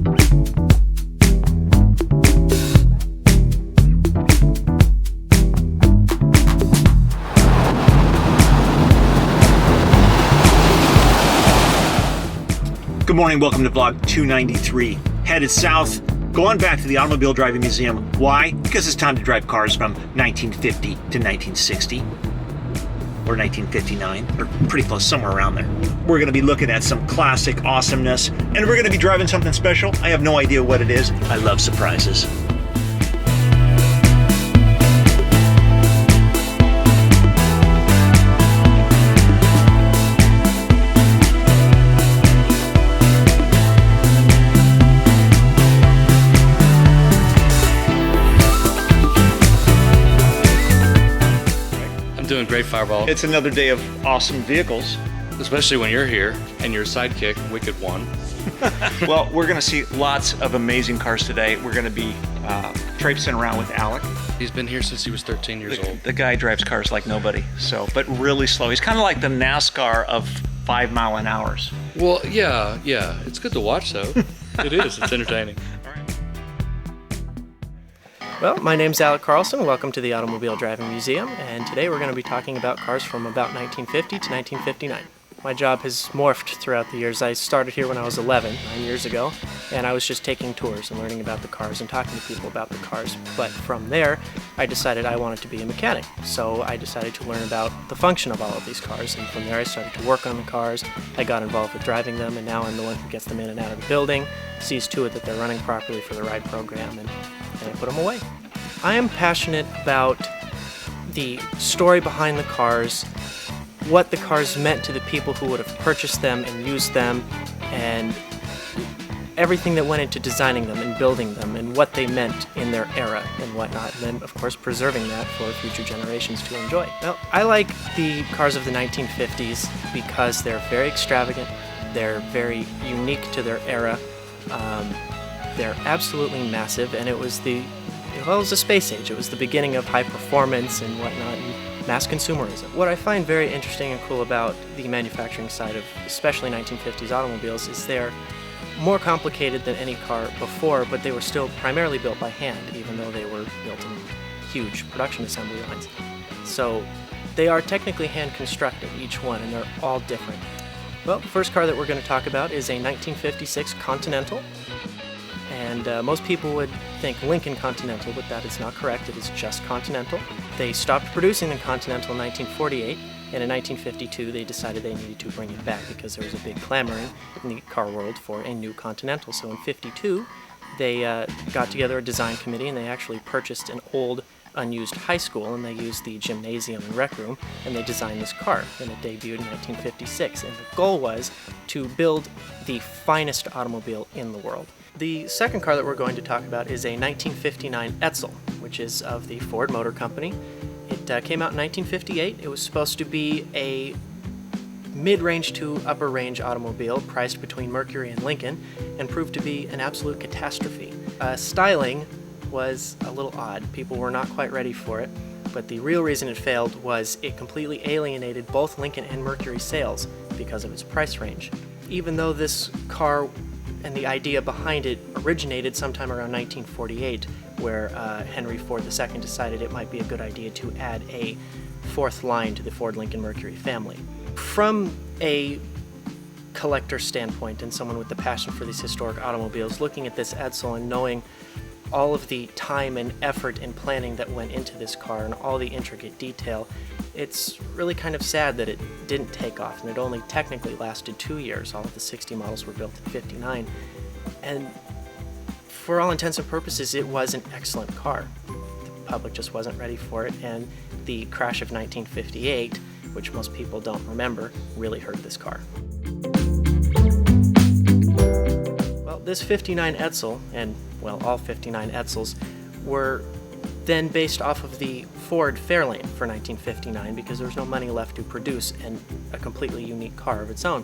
Good morning, welcome to vlog 293. Headed south, going back to the Automobile Driving Museum. Why? Because it's time to drive cars from 1950 to 1960. Or 1959, or pretty close, somewhere around there. We're gonna be looking at some classic awesomeness, and we're gonna be driving something special. I have no idea what it is. I love surprises. Doing great, Fireball. It's another day of awesome vehicles. Especially when you're here and your sidekick, Wicked One. Well, we're gonna see lots of amazing cars today. We're gonna be traipsing around with Alec. He's been here since he was 13 years old. The guy drives cars like nobody, but really slow. He's kind of like the NASCAR of 5 mile an hours. Well, yeah. It's good to watch, though. It is. It's entertaining. Well, my name's Alec Carlson. Welcome to the Automobile Driving Museum, and today we're going to be talking about cars from about 1950 to 1959. My job has morphed throughout the years. I started here when I was 11, 9 years ago, and I was just taking tours and learning about the cars and talking to people about the cars. But from there, I decided I wanted to be a mechanic. So I decided to learn about the function of all of these cars, and from there I started to work on the cars. I got involved with driving them, and now I'm the one who gets them in and out of the building, sees to it that they're running properly for the ride program, and I put them away. I am passionate about the story behind the cars, what the cars meant to the people who would have purchased them and used them, and everything that went into designing them and building them and what they meant in their era and whatnot, and then of course preserving that for future generations to enjoy. Now, I like the cars of the 1950s because they're very extravagant, they're very unique to their era, they're absolutely massive, and it was the space age. It was the beginning of high performance and whatnot, and mass consumerism. What I find very interesting and cool about the manufacturing side of especially 1950s automobiles is they're more complicated than any car before, but they were still primarily built by hand, even though they were built in huge production assembly lines. So they are technically hand constructed, each one, and they're all different. Well, the first car that we're going to talk about is a 1956 Continental. And most people would think Lincoln Continental, but that is not correct. It is just Continental. They stopped producing the Continental in 1948, and in 1952 they decided they needed to bring it back because there was a big clamoring in the car world for a new Continental. So in 52, they got together a design committee, and they actually purchased an old unused high school, and they used the gymnasium and rec room, and they designed this car, and it debuted in 1956. And the goal was to build the finest automobile in the world. The second car that we're going to talk about is a 1959 Etzel, which is of the Ford Motor Company. It came out in 1958. It was supposed to be a mid-range to upper-range automobile priced between Mercury and Lincoln, and proved to be an absolute catastrophe. Styling was a little odd. People were not quite ready for it, but the real reason it failed was it completely alienated both Lincoln and Mercury sales because of its price range. Even though this car and the idea behind it originated sometime around 1948, where Henry Ford II decided it might be a good idea to add a fourth line to the Ford Lincoln Mercury family. From a collector standpoint and someone with the passion for these historic automobiles, looking at this Etzel and knowing all of the time and effort and planning that went into this car and all the intricate detail, it's really kind of sad that it didn't take off, and it only technically lasted 2 years. All of the 60 models were built in 59, and for all intents and purposes, it was an excellent car. The public just wasn't ready for it, and the crash of 1958, which most people don't remember, really hurt this car. Well, this 59 Etzel, and well, all 59 Etzels, were then based off of the Ford Fairlane for 1959 because there was no money left to produce a completely unique car of its own,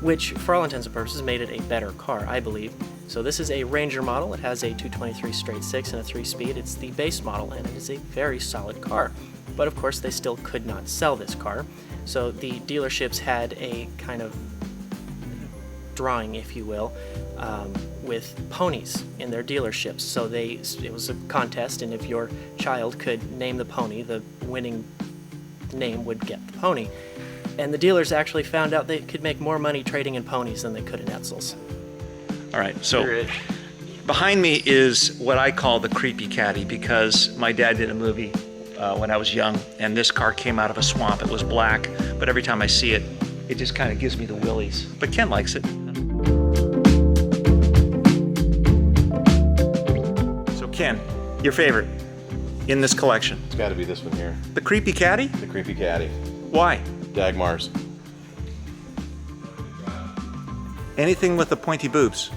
which for all intents and purposes made it a better car, I believe. So this is a Ranger model. It has a 223 straight six and a 3-speed. It's the base model, and it is a very solid car. But of course, they still could not sell this car. So the dealerships had a kind of drawing, if you will, with ponies in their dealerships. So it was a contest, and if your child could name the pony, the winning name would get the pony. And the dealers actually found out they could make more money trading in ponies than they could in Etzels. All right, so behind me is what I call the creepy Caddie, because my dad did a movie when I was young, and this car came out of a swamp. It was black, but every time I see it, it just kind of gives me the willies. But Ken likes it. So Ken, your favorite in this collection? It's got to be this one here. The creepy Caddie? The creepy Caddie. Why? Dagmars. Anything with the pointy boobs.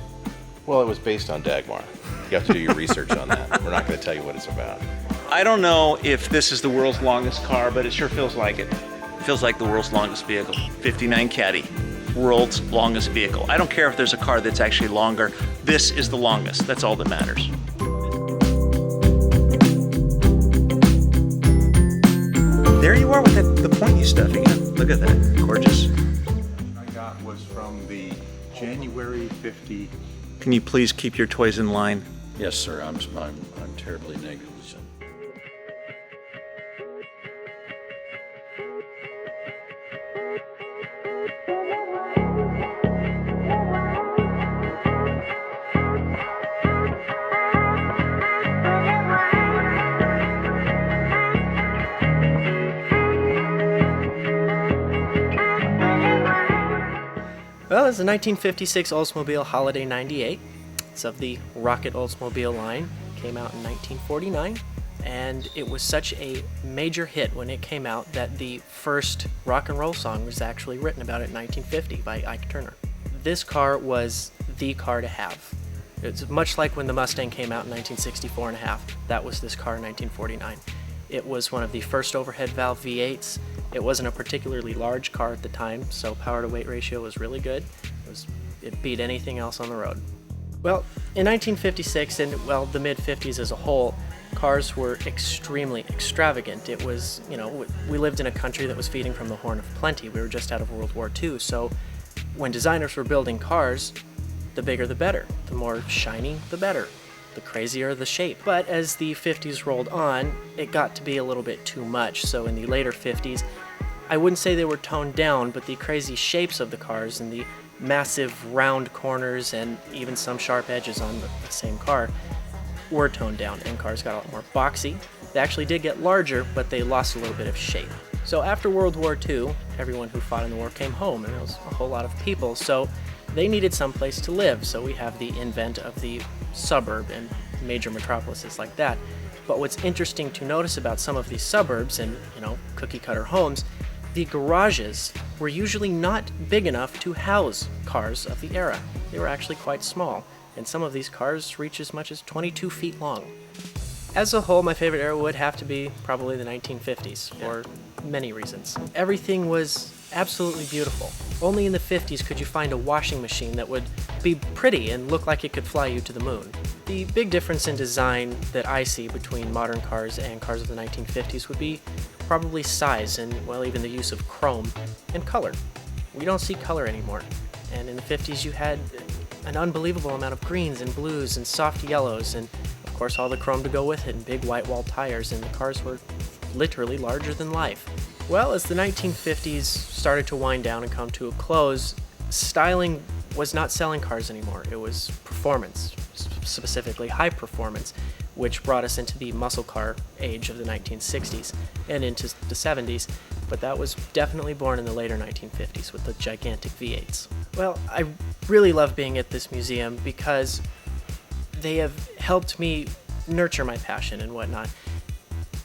Well, it was based on Dagmar. You have to do your research on that. We're not going to tell you what it's about. I don't know if this is the world's longest car, but it sure feels like it. It feels like the world's longest vehicle. 59 Caddie, world's longest vehicle. I don't care if there's a car that's actually longer. This is the longest. That's all that matters. There you are with the pointy stuff again. Look at that, gorgeous. I got was from the January 50. Can you please keep your toys in line? Yes, sir. I'm terribly negligent. Well, it's a 1956 Oldsmobile Holiday 98. It's of the Rocket Oldsmobile line. Came out in 1949, and it was such a major hit when it came out that the first rock and roll song was actually written about it in 1950 by Ike Turner. This car was the car to have. It's much like when the Mustang came out in 1964 and a half. That was this car in 1949. It was one of the first overhead valve V8s. It wasn't a particularly large car at the time, so power to weight ratio was really good. It beat anything else on the road. Well, in 1956 and, well, the mid-50s as a whole, cars were extremely extravagant. It was, we lived in a country that was feeding from the horn of plenty. We were just out of World War II, so when designers were building cars, the bigger the better. The more shiny, the better. The crazier the shape. But as the 50s rolled on, it got to be a little bit too much. So in the later 50s, I wouldn't say they were toned down, but the crazy shapes of the cars and the massive round corners and even some sharp edges on the same car were toned down, and cars got a lot more boxy. They actually did get larger, but they lost a little bit of shape. So after World War II, everyone who fought in the war came home, and there was a whole lot of people, so they needed some place to live. So we have the invent of the suburb and major metropolises like that. But what's interesting to notice about some of these suburbs and, cookie cutter homes, the garages were usually not big enough to house cars of the era. They were actually quite small, and some of these cars reach as much as 22 feet long. As a whole, my favorite era would have to be probably the 1950s, for many reasons. Everything was absolutely beautiful. Only in the 50s could you find a washing machine that would be pretty and look like it could fly you to the moon. The big difference in design that I see between modern cars and cars of the 1950s would be probably size and, well, even the use of chrome and color. We don't see color anymore. And in the 50s you had an unbelievable amount of greens and blues and soft yellows and, of course, all the chrome to go with it and big white wall tires, and the cars were literally larger than life. Well, as the 1950s started to wind down and come to a close, styling was not selling cars anymore. It was performance, specifically high performance, which brought us into the muscle car age of the 1960s and into the 70s, but that was definitely born in the later 1950s with the gigantic V8s. Well, I really love being at this museum because they have helped me nurture my passion and whatnot.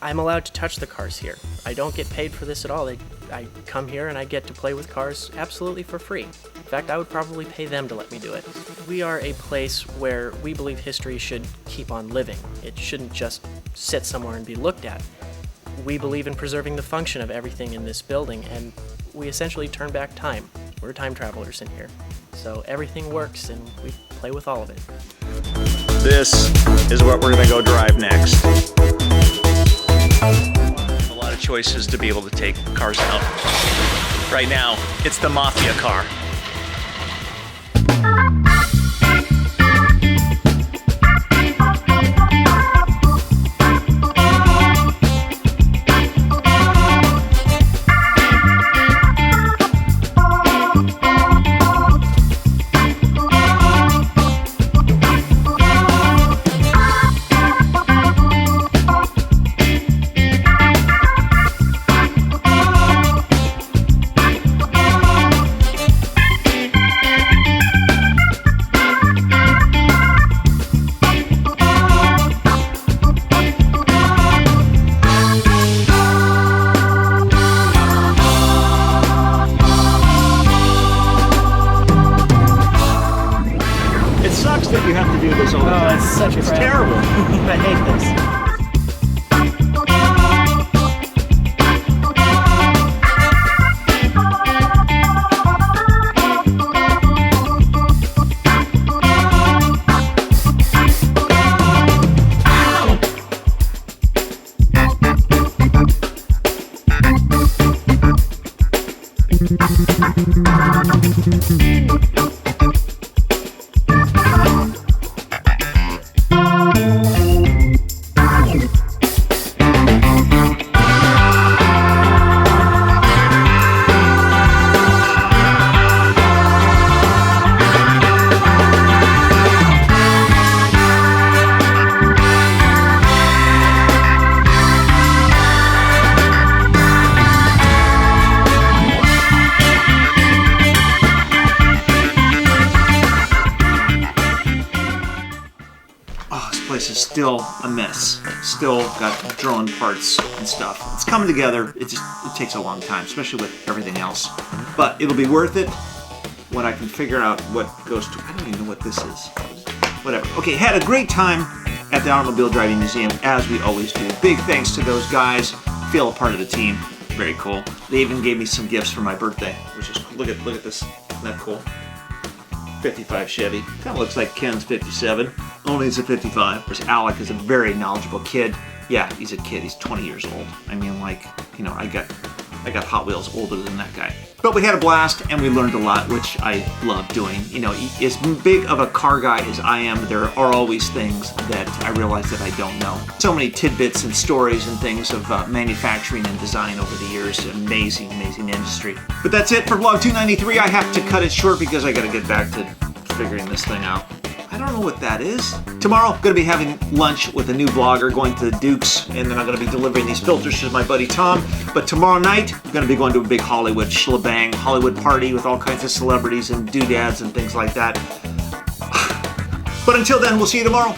I'm allowed to touch the cars here. I don't get paid for this at all. I come here and I get to play with cars absolutely for free. In fact, I would probably pay them to let me do it. We are a place where we believe history should keep on living. It shouldn't just sit somewhere and be looked at. We believe in preserving the function of everything in this building, and we essentially turn back time. We're time travelers in here. So everything works and we play with all of it. This is what we're gonna go drive next. A lot of choices to be able to take cars out. Right now, it's the Mafia car. sucks that you have to do this all the Oh, time. it's such It's crap. terrible. I hate this. Place is still a mess. Still got drone parts and stuff. It's coming together. It takes a long time, especially with everything else. But it'll be worth it when I can figure out what goes to. I don't even know what this is. Whatever. Okay, had a great time at the Automobile Driving Museum, as we always do. Big thanks to those guys. Feel a part of the team. Very cool. They even gave me some gifts for my birthday, which is cool. Look at this. Isn't that cool? 55 Chevy. Kind of looks like Ken's 57, only it's a 55. Whereas Alec is a very knowledgeable kid. Yeah, he's a kid. He's 20 years old. I mean, like, you know, I got Hot Wheels older than that guy. But we had a blast and we learned a lot, which I love doing. You know, as big of a car guy as I am, there are always things that I realize that I don't know. So many tidbits and stories and things of manufacturing and design over the years. Amazing, amazing industry. But that's it for vlog 293. I have to cut it short because I got to get back to figuring this thing out. I don't know what that is. Tomorrow, I'm going to be having lunch with a new vlogger, going to the Dukes, and then I'm going to be delivering these filters to my buddy Tom. But tomorrow night, I'm going to be going to a big Hollywood shebang, Hollywood party with all kinds of celebrities and doodads and things like that. But until then, we'll see you tomorrow.